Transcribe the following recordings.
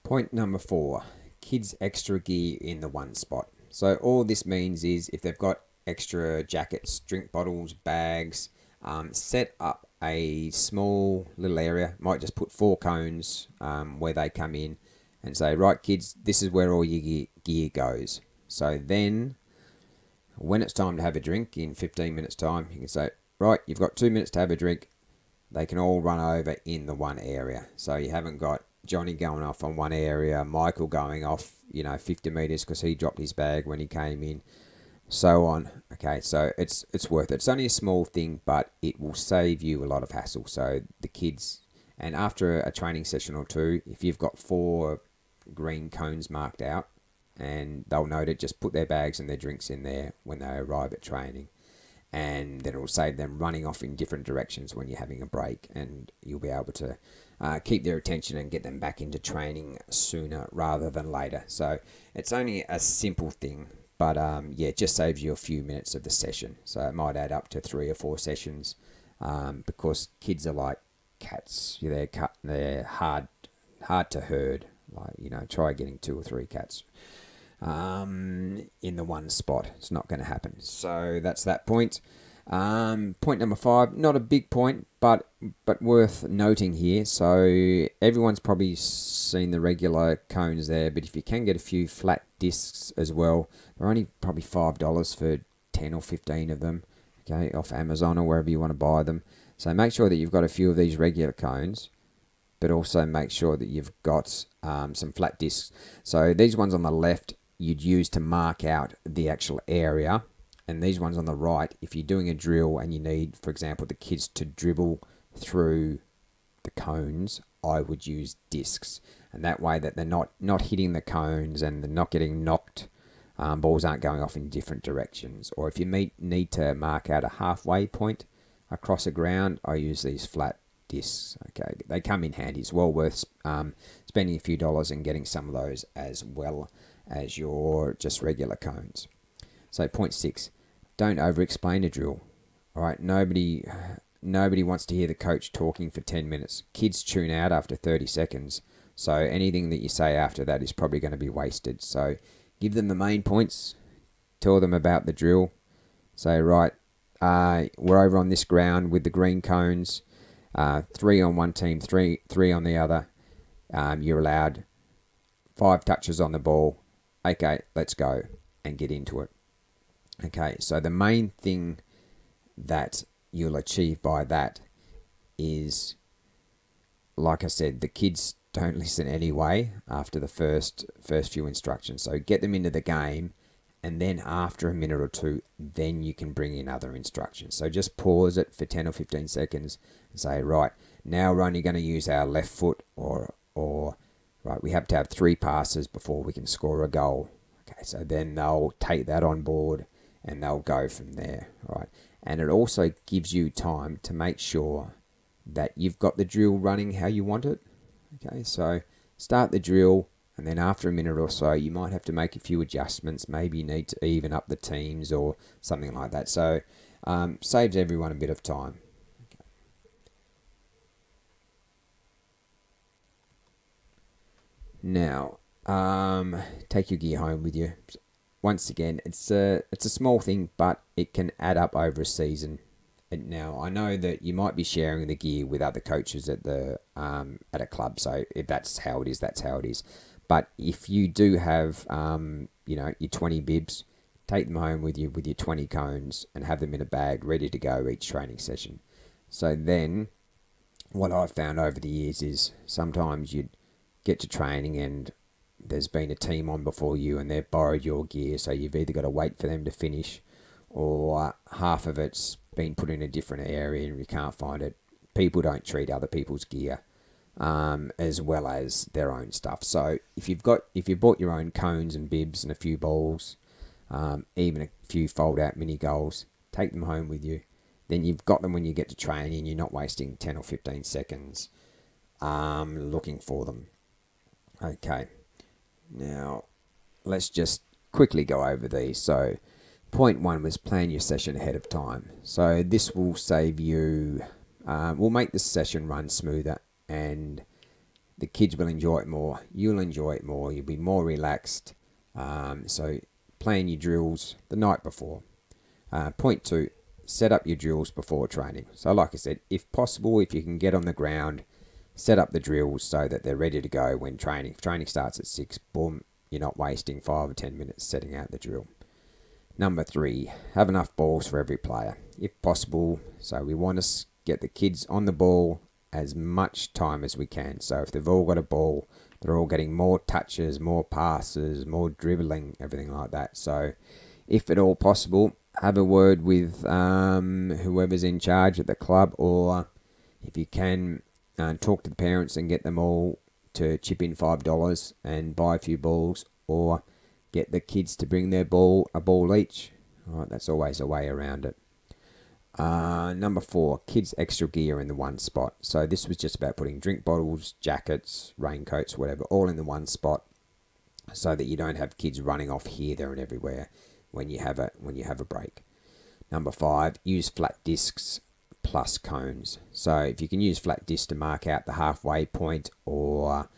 Point number 4, kids extra gear in the one spot. So all this means is if they've got extra jackets, drink bottles, bags, set up a small little area. Might just put 4 cones where they come in and say, right kids, this is where all your gear goes. So then when it's time to have a drink in 15 minutes time, you can say, right, you've got 2 minutes to have a drink. They can all run over in the one area. So you haven't got Johnny going off on one area, Michael going off, 50 metres because he dropped his bag when he came in, so on. Okay, so it's worth it. It's only a small thing, but it will save you a lot of hassle. So the kids, and after a training session or two, if you've got 4 green cones marked out, and they'll note it, just put their bags and their drinks in there when they arrive at training. And then it'll save them running off in different directions when you're having a break, and you'll be able to keep their attention and get them back into training sooner rather than later. So it's only a simple thing, but it just saves you a few minutes of the session. So it might add up to 3 or 4 sessions because kids are like cats. They're hard to herd. Try getting 2 or 3 cats in the one spot. It's not going to happen. So that's that point. Point number 5, not a big point, but worth noting here. So everyone's probably seen the regular cones there, but if you can get a few flat discs as well, they're only probably $5 for 10 or 15 of them, okay, off Amazon or wherever you want to buy them. So make sure that you've got a few of these regular cones, but also make sure that you've got some flat discs. So these ones on the left you'd use to mark out the actual area, and these ones on the right, if you're doing a drill and you need, for example, the kids to dribble through the cones, I would use discs, and that way that they're not hitting the cones and they're not getting knocked. Balls aren't going off in different directions. Or if you need to mark out a halfway point across a ground, I use these flat discs. Okay, they come in handy. It's well worth spending a few dollars and getting some of those as well as your just regular cones. So point 6, don't over-explain a drill. All right, nobody wants to hear the coach talking for 10 minutes. Kids tune out after 30 seconds. So anything that you say after that is probably going to be wasted. So give them the main points, tell them about the drill. Say, right, we're over on this ground with the green cones, 3 on one team, three on the other. You're allowed 5 touches on the ball. Okay, let's go and get into it. Okay, so the main thing that you'll achieve by that is, like I said, the kids don't listen anyway after the first few instructions. So get them into the game, and then after a minute or two, then you can bring in other instructions. So just pause it for 10 or 15 seconds and say, right, now we're only going to use our left foot, or right, we have to have 3 passes before we can score a goal. Okay, so then they'll take that on board and they'll go from there, right? And it also gives you time to make sure that you've got the drill running how you want it. Okay, so start the drill, and then after a minute or so, you might have to make a few adjustments. Maybe you need to even up the teams or something like that. So saves everyone a bit of time. Now, take your gear home with you. Once again, it's a small thing, but it can add up over a season. And now, I know that you might be sharing the gear with other coaches at a club, so if that's how it is, that's how it is. But if you do have, your 20 bibs, take them home with you with your 20 cones and have them in a bag ready to go each training session. So then, what I've found over the years is sometimes you'd get to training and there's been a team on before you and they've borrowed your gear, so you've either got to wait for them to finish, or half of it's been put in a different area and you can't find it. People don't treat other people's gear as well as their own stuff. So if you bought your own cones and bibs and a few balls, even a few fold out mini goals, take them home with you. Then you've got them when you get to training. You're not wasting 10 or 15 seconds looking for them. Okay, now let's just quickly go over these. So point 1 was plan your session ahead of time. So this will save you, will make the session run smoother and the kids will enjoy it more. You'll enjoy it more. You'll be more relaxed. So plan your drills the night before. Point two, set up your drills before training. So like I said, if possible, if you can get on the ground, set up the drills so that they're ready to go when training. If training starts at 6, boom, you're not wasting 5 or 10 minutes setting out the drill. Number three, have enough balls for every player, if possible. So we want to get the kids on the ball as much time as we can. So if they've all got a ball, they're all getting more touches, more passes, more dribbling, everything like that. So if at all possible, have a word with whoever's in charge at the club, or if you can, talk to the parents and get them all to chip in $5 and buy a few balls, or get the kids to bring a ball each. All right, that's always a way around it. Number four, kids' extra gear in the one spot. So this was just about putting drink bottles, jackets, raincoats, whatever, all in the one spot, so that you don't have kids running off here, there, and everywhere when you have a break. Number five, use flat discs plus cones. So if you can use flat discs to mark out the halfway point, or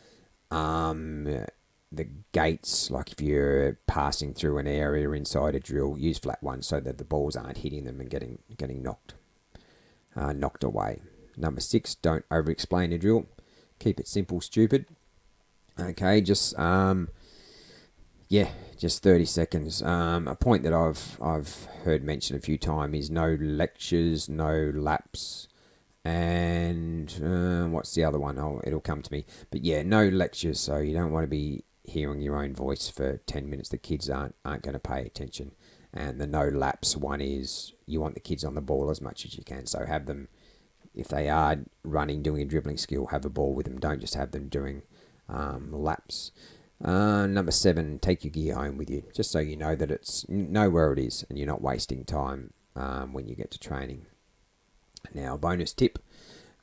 the gates, like if you're passing through an area inside a drill, use flat ones so that the balls aren't hitting them and getting knocked away. Number six, don't over explain a drill. Keep it simple, stupid. Okay, just 30 seconds. A point that I've heard mentioned a few times is no lectures, no laps, and what's the other one? Oh, it'll come to me. But yeah, no lectures. So you don't want to be hearing your own voice for 10 minutes. The kids aren't going to pay attention. And the no laps one is you want the kids on the ball as much as you can. So have them, if they are running, doing a dribbling skill, have a ball with them. Don't just have them doing laps. Number seven, take your gear home with you, just so you know where it is and you're not wasting time when you get to training. Now, bonus tip,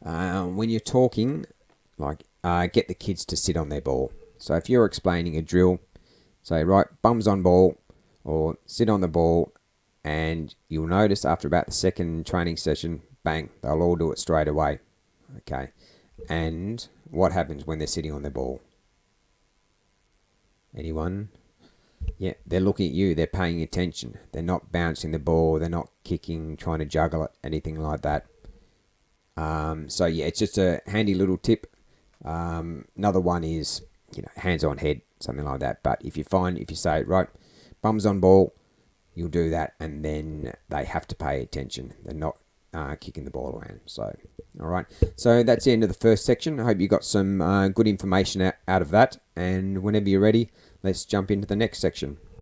when you're talking, get the kids to sit on their ball. So if you're explaining a drill, say, right, bums on ball, or sit on the ball, and you'll notice after about the second training session, bang, they'll all do it straight away. Okay, and what happens when they're sitting on their ball? Anyone? Yeah, they're looking at you. They're paying attention. They're not bouncing the ball. They're not kicking, trying to juggle it, anything like that. So yeah, it's just a handy little tip. Another one is, hands on head, something like that. But if you say, right, bums on ball, you'll do that, and then they have to pay attention. They're not kicking the ball around. So, all right. So that's the end of the first section. I hope you got some good information out of that. And whenever you're ready, let's jump into the next section.